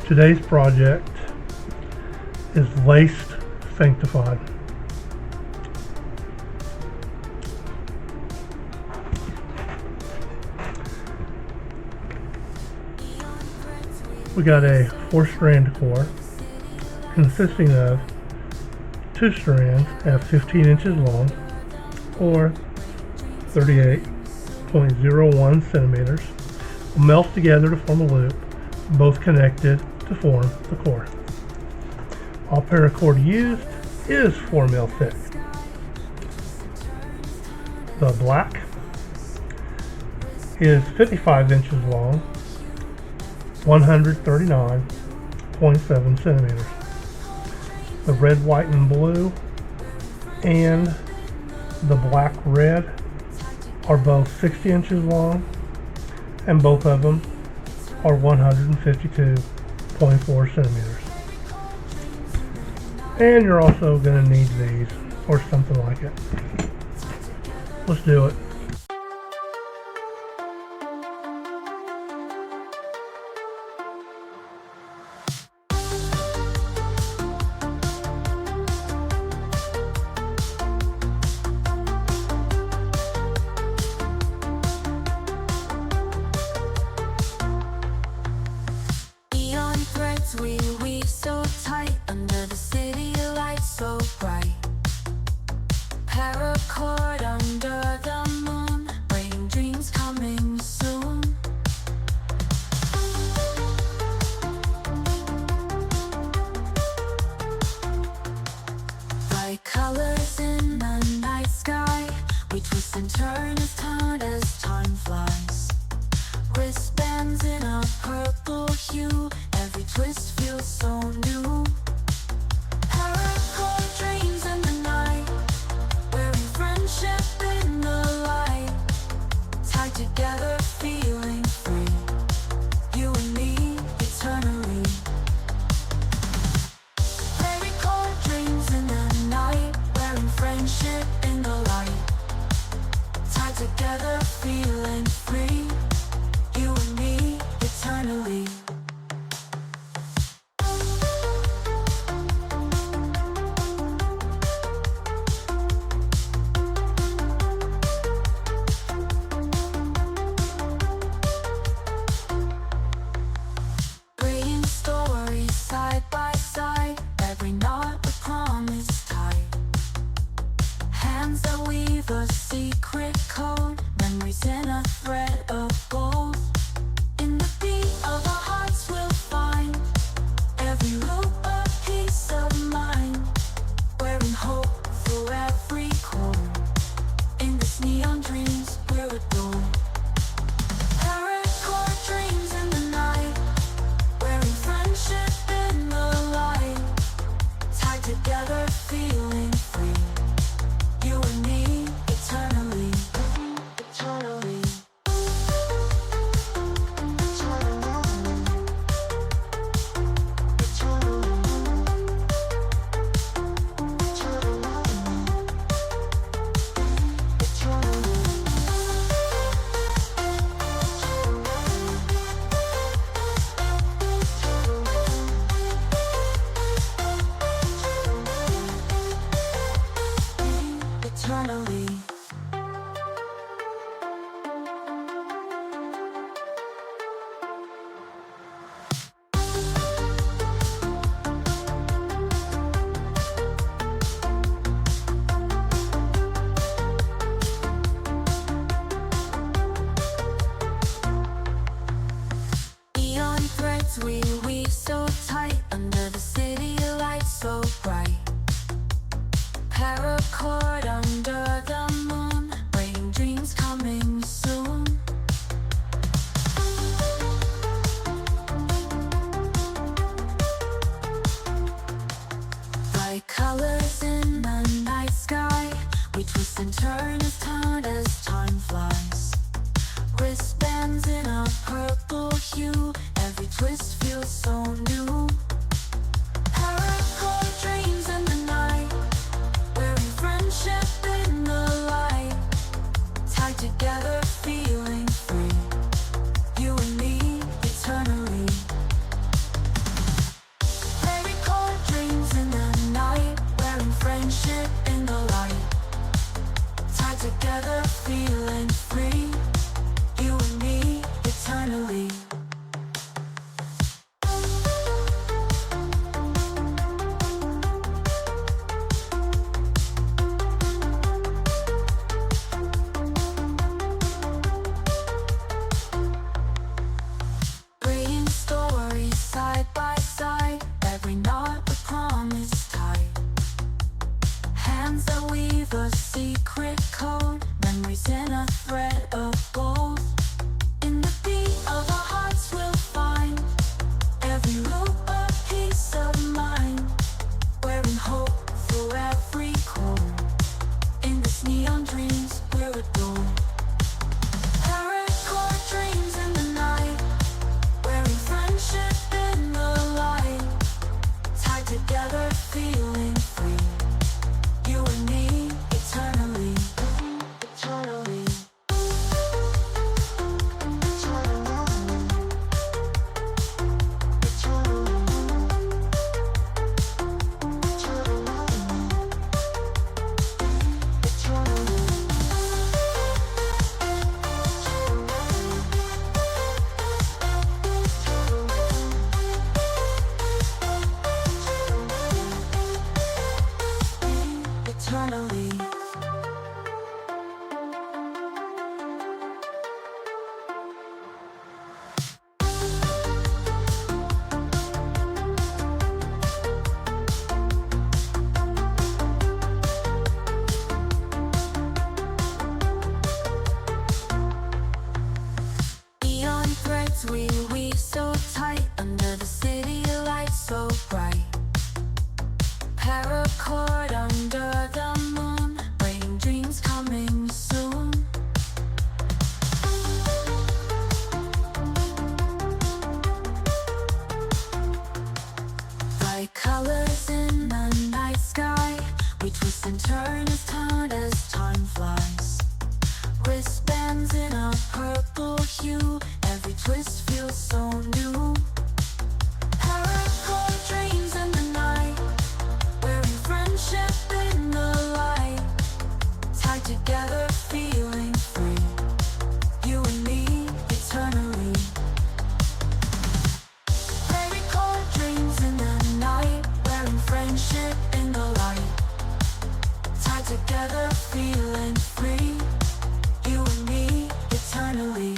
Today's project is laced Sanctified. We got a 4-strand core consisting of 2 strands at 15 inches long or 38.01 centimeters will melt together to form a loop, both connected to form the core. All paracord used is 4 mil thick. The black is 55 inches long, 139.7 centimeters. The red, white, and blue and the black red are both 60 inches long, and both of them are 152.4 centimeters. And you're also going to need these or something like it. Let's do it. We weave so tight under the city lights so bright. Paracord under the moon, bringing dreams coming soon. Bright colors in the night sky, we twist and turn as time flies. Wristbands in a purple hue, every twist feels so new. Paracord dreams in the night, wearing friendship in the light. Tied together, feeling free, you and me eternally. Paracord dreams in the night, wearing friendship in the light. Tied together, feeling free, you and me eternally. Bringing stories side by side, every knot a promise tied. Hands that weave a secret code, memories in a thread of gold. In the beat of our hearts we'll find every loop a peace of mind. Wearing hope through every core, in this neon dreams we're adored. Paracord dreams in the night, wearing friendship in the light. Tied together, feeling free, you and me eternally. Eternally. Eternally. Neon threads we weave so tight under the city lights so bright. Paracord under the moon, bringing dreams coming soon. Bright colors in the night sky, we twist and turn as time flies. Wristbands in a purple hue, every twist feels so new. Paracord dreams in the night, wearing friendship in the light. Tied together, feeling free, you and me eternally. together, feeling free. You and me, eternally. Bringing stories side by side, every knot a promise tied. Hands that weave a secret code, memories in a thread of gold. In the beat of our hearts we'll find every loop a peace of mind, wearing hope through every chord. In this neon dreams we're adored. Paracord dreams in the night, wearing friendship in the light, tied together, feeling free. You and me, eternally, eternally. Eternally. Neon threads we weave so tight, under the city lights so bright. Paracord under the moon, bringing dreams coming soon. Bright colors in the night sky, we twist and turn as time flies. Wristbands in a purple hue, every twist feels so new. Paracord dreams in the night, wearing friendship in the light, tied together, feeling free. You and me, eternally. Paracord dreams in the night, wearing friendship in the light, tied together, feeling free. You and me, eternally.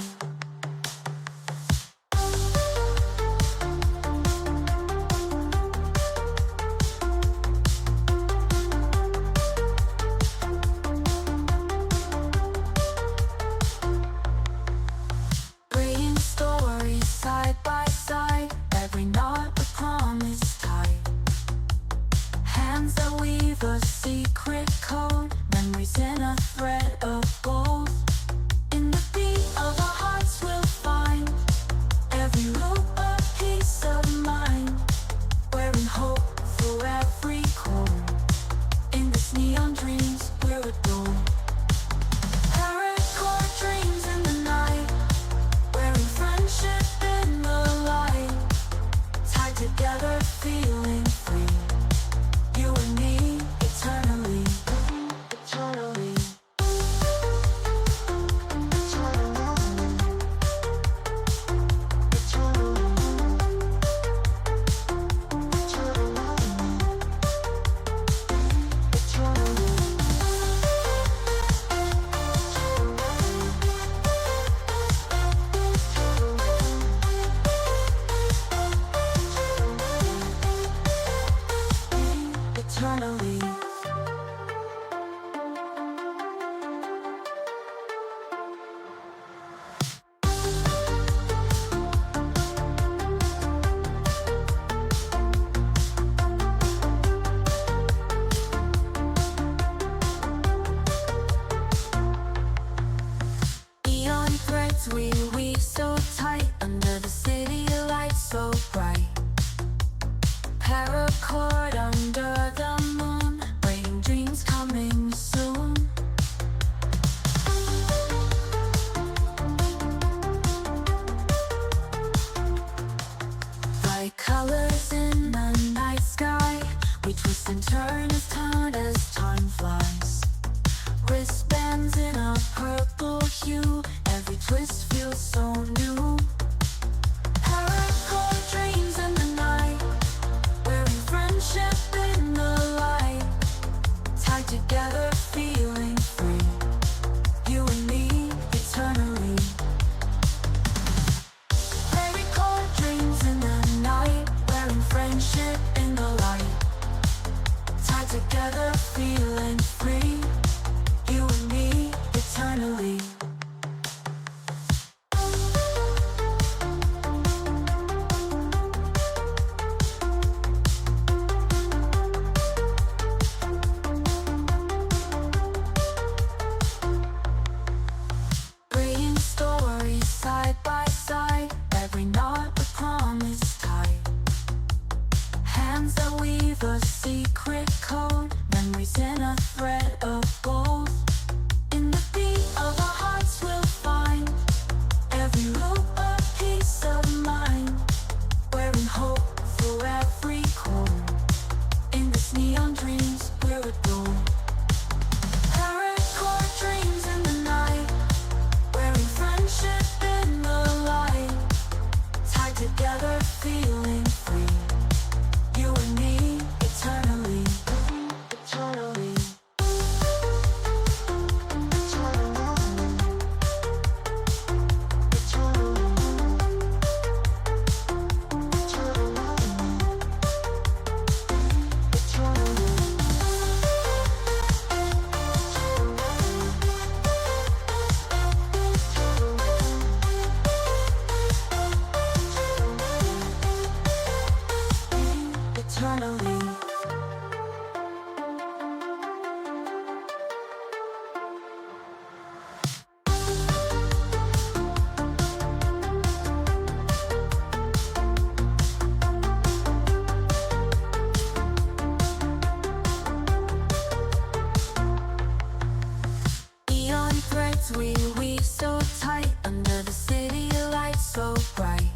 threads we weave so tight under the city lights so bright.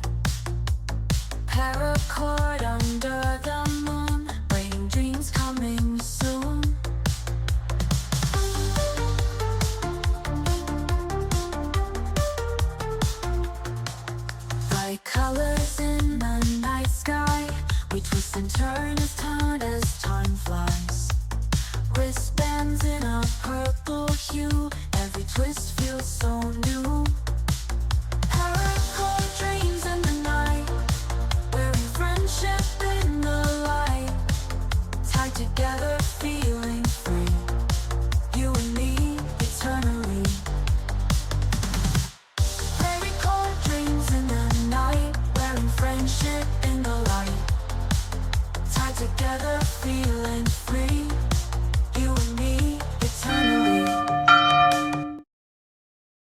Paracord under the moon, waiting dreams coming soon. Bright colors in the night sky, we twist and turn as time flies. Wristbands in a purple hue, every twist feels so new. Paracord dreams in the night, wearing friendship in the light. Tied together, feeling free, you and me eternally. Paracord dreams in the night, wearing friendship in the light. Tied together, feeling free.